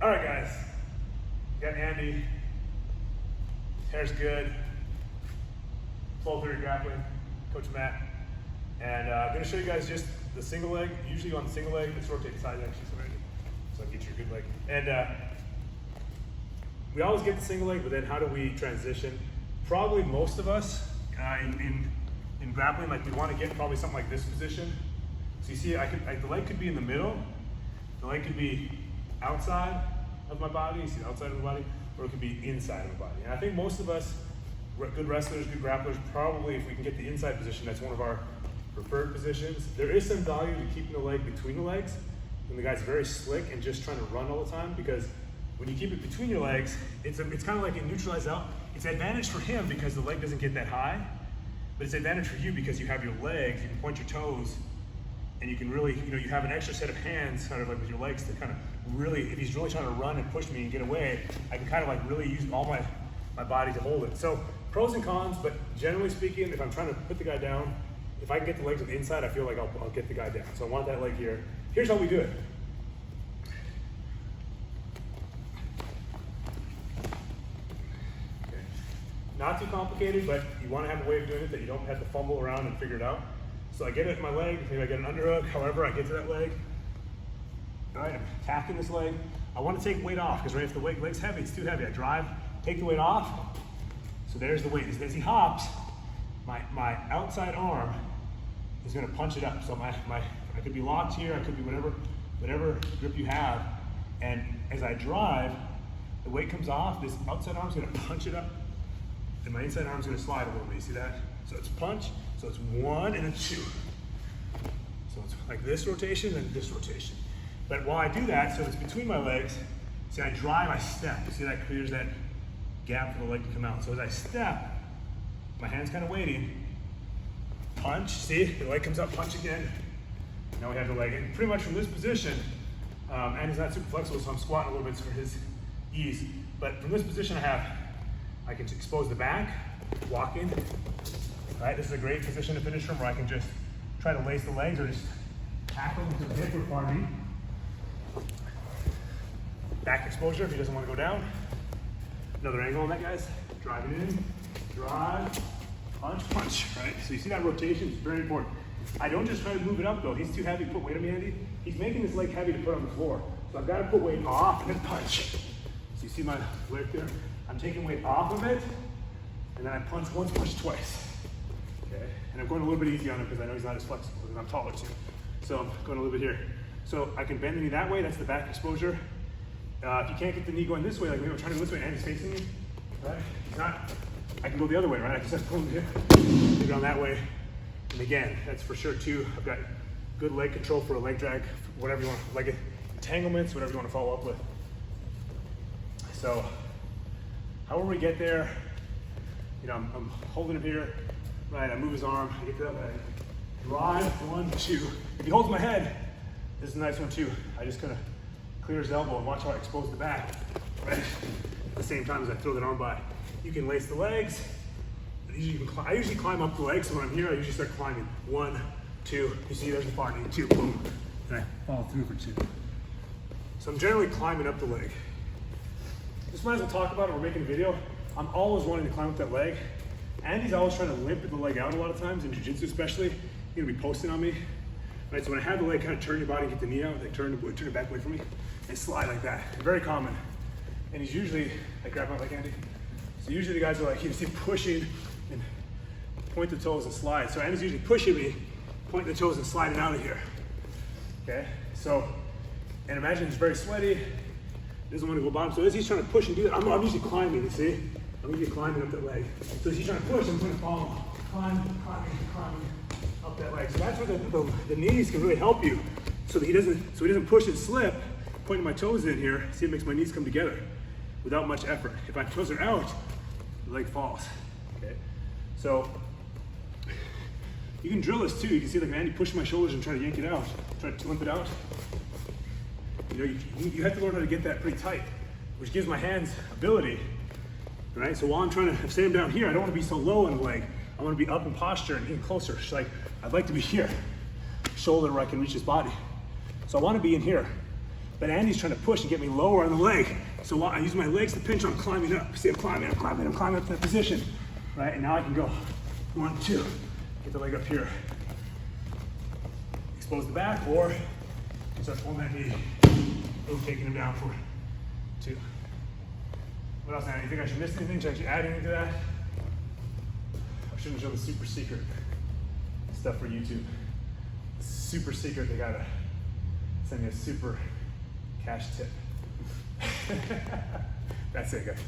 All right, guys. Got Andy. Hair's good. 12:30 grappling. Coach Matt. And I'm going to show you guys just the single leg. Usually on the single leg, let's rotate the side actually so I get you a good leg. And we always get the single leg, but then how do we transition? Probably most of us in grappling, like we want to get probably something like this position. So you see, the leg could be in the middle. The leg could be outside of my body. You see the outside of my body, or it could be inside of my body. And I think most of us, good wrestlers, good grapplers, probably if we can get the inside position, that's one of our preferred positions. There is some value to keeping the leg between the legs when the guy's very slick and just trying to run all the time, because when you keep it between your legs, it's kind of like it neutralizes out. It's an advantage for him because the leg doesn't get that high, but it's an advantage for you because you have your legs, you can point your toes, and you can really, you have an extra set of hands kind of like with your legs to kind of really, if he's really trying to run and push me and get away, I can kind of like really use all my body to hold it. So pros and cons, but generally speaking, if I'm trying to put the guy down, if I can get the legs on the inside, I feel like I'll get the guy down. So I want that leg here. Here's how we do it. Okay. Not too complicated, but you want to have a way of doing it that you don't have to fumble around and figure it out. So I get it with my leg, maybe I get an underhook, however I get to that leg. All right, I'm attacking this leg. I want to take weight off, because if the leg's heavy, it's too heavy. I drive, take the weight off. So there's the weight. As he hops, my outside arm is going to punch it up. So I could be locked here, I could be whatever grip you have. And as I drive, the weight comes off, this outside arm is going to punch it up, and my inside arm is going to slide a little bit. You see that? So it's punch, so it's 1 and a 2. So it's like this rotation and this rotation. But while I do that, so it's between my legs, see I drive, I step. You see that clears that gap for the leg to come out. So as I step, my hand's kind of waiting. Punch, see, the leg comes up, punch again. Now we have the leg. And pretty much from this position, and he's not super flexible, so I'm squatting a little bit for his ease. But from this position I can expose the back, walk in. Right, this is a great position to finish from, where I can just try to lace the legs or just tackle into the hip or far knee. Back exposure if he doesn't want to go down. Another angle on that, guys. Drive it in, drive, punch, punch, right? So you see that rotation is very important. I don't just try to move it up though. He's too heavy to put weight on me, Andy. He's making this leg heavy to put on the floor. So I've got to put weight off and then punch. So you see my leg there? I'm taking weight off of it, and then I punch once, punch twice. Okay, and I'm going a little bit easy on him because I know he's not as flexible, and I'm taller too. So I'm going a little bit here. So I can bend the knee that way, that's the back exposure. If you can't get the knee going this way, like maybe I'm trying to go this way and he's facing me, right? He's not, I can go the other way, right? I just have to pull him here, get on that way. And again, that's for sure too. I've got good leg control for a leg drag, whatever you want, leg entanglements, whatever you want to follow up with. So, however we get there, I'm holding him here, right? I move his arm, I get to that leg. Drive, 1, 2. If he holds my head, this is a nice one too. I just kind of clear his elbow and watch how I expose the back, right? At the same time as I throw that arm by. You can lace the legs. I usually climb up the legs, so when I'm here, I usually start climbing. 1, 2, you see there's the far knee, 2, boom. And I follow through for 2. So I'm generally climbing up the leg. Just might as well talk about it, we're making a video. I'm always wanting to climb up that leg. Andy's always trying to limp the leg out a lot of times, in jiu-jitsu especially. He's gonna be posting on me. Right, so when I have the leg, kind of turn your body and get the knee out, they turn it back away from me, and slide like that. Very common. And he's usually, I grab out like Andy. So usually the guys are like, you see pushing and point the toes and slide. So Andy's usually pushing me, pointing the toes and sliding out of here. Okay, so, and imagine he's very sweaty, doesn't want to go bottom. So as he's trying to push and do that, I'm usually climbing, you see? I'm usually climbing up that leg. So as he's trying to push, I'm going to follow, climbing up that leg. So that's where the knees can really help you, so that he doesn't push and slip. Pointing my toes in here, see, it makes my knees come together without much effort. If my toes are out, the leg falls. Okay, so you can drill this too. You can see like Andy push my shoulders and try to yank it out, try to limp it out. You have to learn how to get that pretty tight, which gives my hands ability. Right. So while I'm trying to stay down here, I don't want to be so low in the leg. I want to be up in posture and getting closer. So like I'd like to be here, shoulder where I can reach his body. So I want to be in here. but Andy's trying to push and get me lower on the leg. So I use my legs to pinch, I'm climbing up. See, I'm climbing up to that position, right? And now I can go 1, 2, get the leg up here. Expose the back, or start pulling that knee. Boom, taking him down for 2. What else, Andy? You think I should miss anything? Should I actually add anything to that? I shouldn't show the super secret stuff for YouTube. Super secret, they gotta send me a super cash tip. That's it, guys.